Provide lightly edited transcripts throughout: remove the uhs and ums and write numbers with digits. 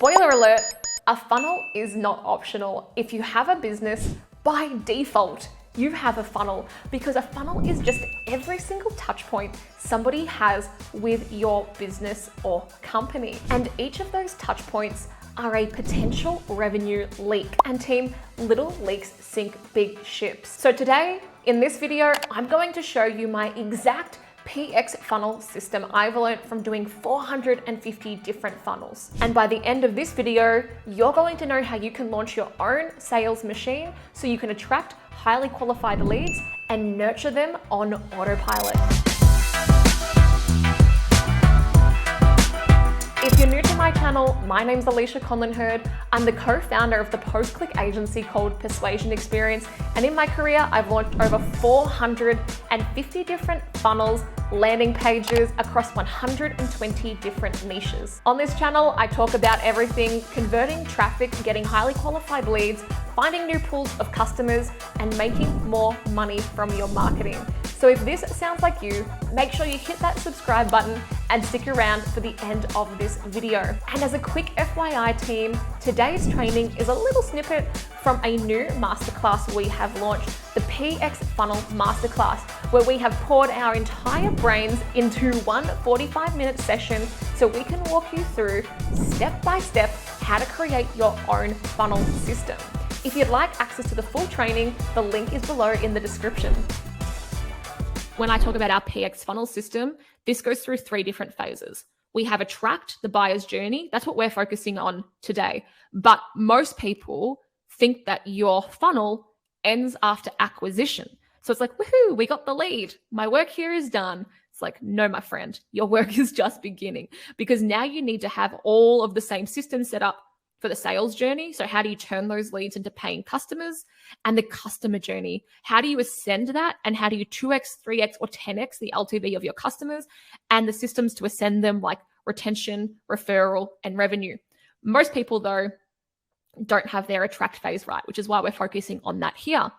Spoiler alert, a funnel is not optional. If you have a business, by default, you have a funnel, because a funnel is just every single touch point somebody has with your business or company. And each of those touch points are a potential revenue leak. And team, little leaks sink big ships. So today, in this video, I'm going to show you my exact PX funnel system I've learned from doing 450 different funnels. And by the end of this video, you're going to know how you can launch your own sales machine so you can attract highly qualified leads and nurture them on autopilot. If you're new to my channel, my name's Conlin-Hurd. I'm the co-founder of the post-click agency called Persuasion Experience. And in my career, I've launched over 450 different funnels, landing pages across 120 different niches. On this channel, I talk about everything converting traffic, getting highly qualified leads, finding new pools of customers, and making more money from your marketing. So if this sounds like you, make sure you hit that subscribe button and stick around for the end of this video. And as a quick FYI team, today's training is a little snippet from a new masterclass we have launched, the PX Funnel Masterclass, where we have poured our entire brains into one 45-minute session so we can walk you through step by step how to create your own funnel system. If you'd like access to the full training, the link is below in the description. When I talk about our PX funnel system, this goes through 3 different phases. We have attract, the buyer's journey. That's what we're focusing on today. But most people think that your funnel ends after acquisition. So it's like, woohoo, we got the lead. My work here is done. It's like, no, my friend, your work is just beginning, because now you need to have all of the same systems set up for the sales journey. So how do you turn those leads into paying customers? And the customer journey, how do you ascend that? And how do you 2x, 3x, or 10x the LTV of your customers? And the systems to ascend them, like retention, referral, and revenue. Most people, though, don't have their attract phase right, which is why we're focusing on that here.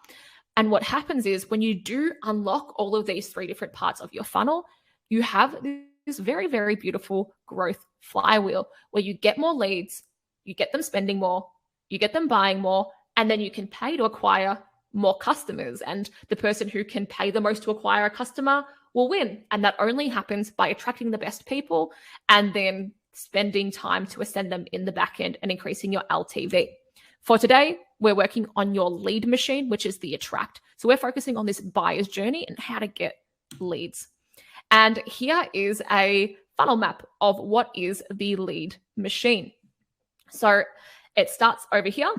And what happens is when you do unlock all of these 3 different parts of your funnel, you have this very, very beautiful growth flywheel where you get more leads, you get them spending more, you get them buying more, and then you can pay to acquire more customers. And the person who can pay the most to acquire a customer will win. And that only happens by attracting the best people and then spending time to ascend them in the back end and increasing your LTV. For today, we're working on your lead machine, which is the attract. So we're focusing on this buyer's journey and how to get leads. And here is a funnel map of what is the lead machine. So it starts over here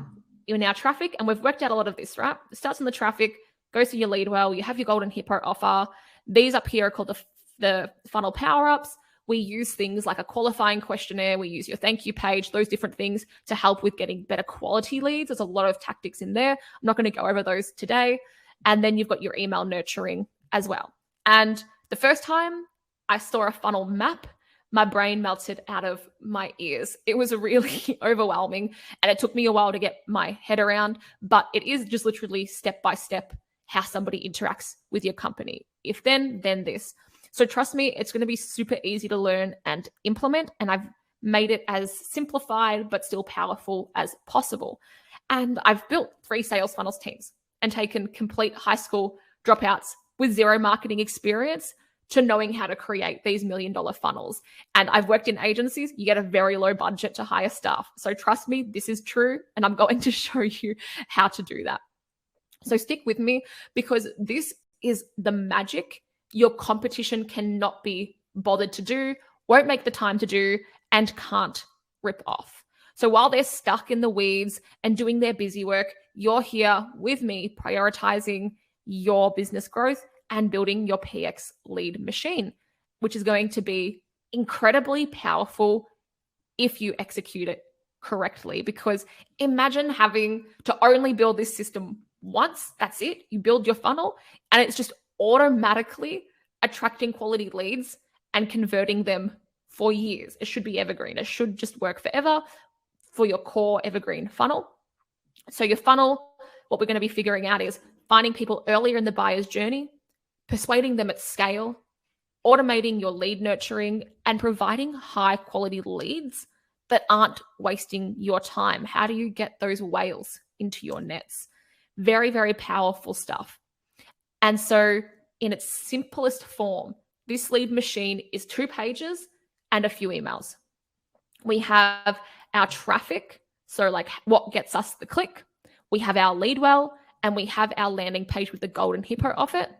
in our traffic, and we've worked out a lot of this, right? It starts in the traffic, goes to your lead well, you have your golden hippo offer. These up here are called the funnel power-ups. We use things like a qualifying questionnaire, we use your thank you page, those different things to help with getting better quality leads. There's a lot of tactics in there. I'm not going to go over those today. And then you've got your email nurturing as well. And the first time I saw a funnel map, my brain melted out of my ears. It was really overwhelming, and it took me a while to get my head around, but it is just literally step by step how somebody interacts with your company. If then this. So trust me, it's going to be super easy to learn and implement, and I've made it as simplified but still powerful as possible. And I've built 3 sales funnels teams and taken complete high school dropouts with 0 marketing experience to knowing how to create these $1 million funnels. And I've worked in agencies, you get a very low budget to hire staff. So trust me, this is true, and I'm going to show you how to do that. So stick with me, because this is the magic your competition cannot be bothered to do, won't make the time to do, and can't rip off. So while they're stuck in the weeds and doing their busy work, you're here with me prioritizing your business growth and building your PX lead machine, which is going to be incredibly powerful if you execute it correctly. Because imagine having to only build this system once, that's it. You build your funnel and it's just automatically attracting quality leads and converting them for years. It should be evergreen. It should just work forever for your core evergreen funnel. So your funnel, what we're going to be figuring out is finding people earlier in the buyer's journey, persuading them at scale, automating your lead nurturing, and providing high quality leads that aren't wasting your time? How do you get those whales into your nets? Very, very powerful stuff. And so in its simplest form, this lead machine is 2 pages and a few emails. We have our traffic, so like what gets us the click. We have our lead well, and we have our landing page with the golden hippo off it.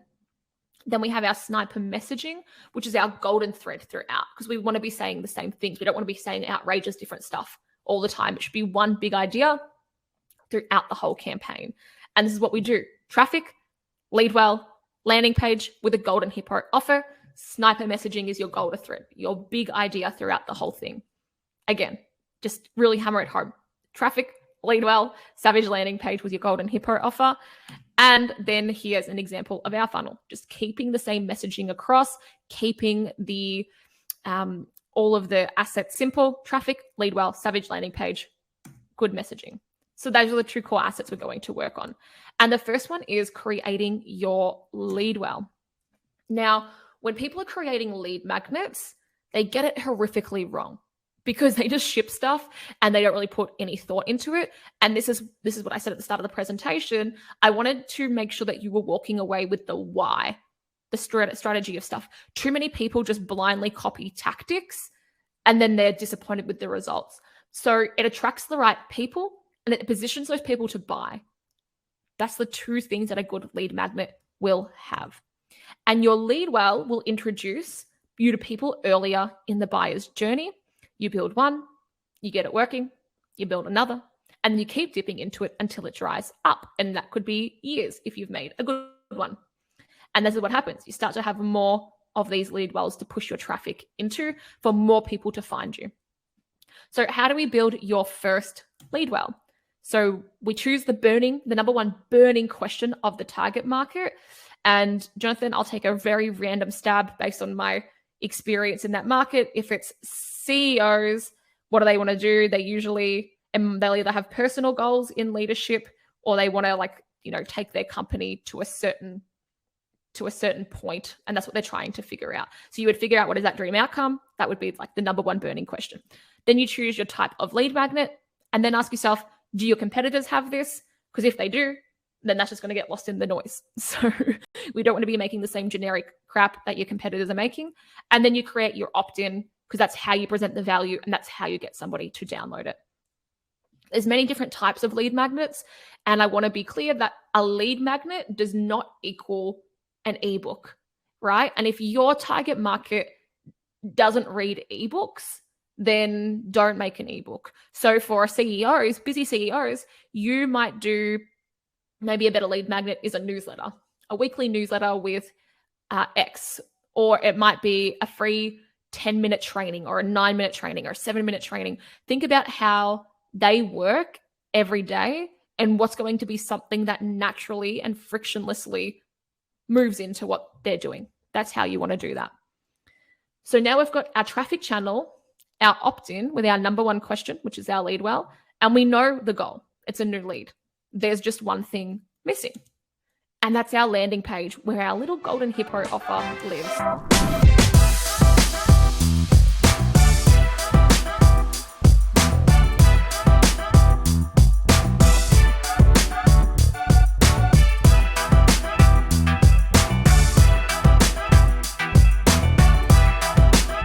Then we have our sniper messaging, which is our golden thread throughout, because we want to be saying the same things. We don't want to be saying outrageous different stuff all the time. It should be one big idea throughout the whole campaign. And this is what we do. Traffic, lead well, landing page with a golden hippo offer. Sniper messaging is your golden thread, your big idea throughout the whole thing. Again, just really hammer it home. Traffic, lead well, savage landing page with your golden hippo offer. And then here's an example of our funnel. Just keeping the same messaging across, keeping the all of the assets simple. Traffic, lead well, savage landing page, good messaging. So those are the 2 core assets we're going to work on. And the first one is creating your lead well. Now, when people are creating lead magnets, they get it horrifically wrong because they just ship stuff and they don't really put any thought into it. And this is what I said at the start of the presentation. I wanted to make sure that you were walking away with the why, the strategy of stuff. Too many people just blindly copy tactics and then they're disappointed with the results. So it attracts the right people and it positions those people to buy. That's the 2 things that a good lead magnet will have. And your lead well will introduce you to people earlier in the buyer's journey. You build one, you get it working, you build another, and you keep dipping into it until it dries up. And that could be years if you've made a good one. And this is what happens. You start to have more of these lead wells to push your traffic into for more people to find you. So how do we build your first lead well? So we choose the number 1 burning question of the target market. And Jonathan, I'll take a very random stab based on my experience in that market. If it's CEOs, what do they want to do? They usually, they'll either have personal goals in leadership or they want to take their company to a certain point. And that's what they're trying to figure out. So you would figure out what is that dream outcome. That would be like the number 1 burning question. Then you choose your type of lead magnet and then ask yourself, do your competitors have this? Because if they do, then that's just going to get lost in the noise. So we don't want to be making the same generic crap that your competitors are making. And then you create your opt-in because that's how you present the value and that's how you get somebody to download it. There's many different types of lead magnets. And I want to be clear that a lead magnet does not equal an ebook, right? And if your target market doesn't read ebooks, then don't make an ebook. So for CEOs, busy CEOs, you might do maybe a better lead magnet is a newsletter, a weekly newsletter with X, or it might be a free 10-minute training or a 9-minute training or a 7-minute training. Think about how they work every day and what's going to be something that naturally and frictionlessly moves into what they're doing. That's how you want to do that. So now we've got our traffic channel, our opt-in with our number 1 question, which is our lead well, and we know the goal. It's a new lead. There's just one thing missing. And that's our landing page where our little golden hippo offer lives.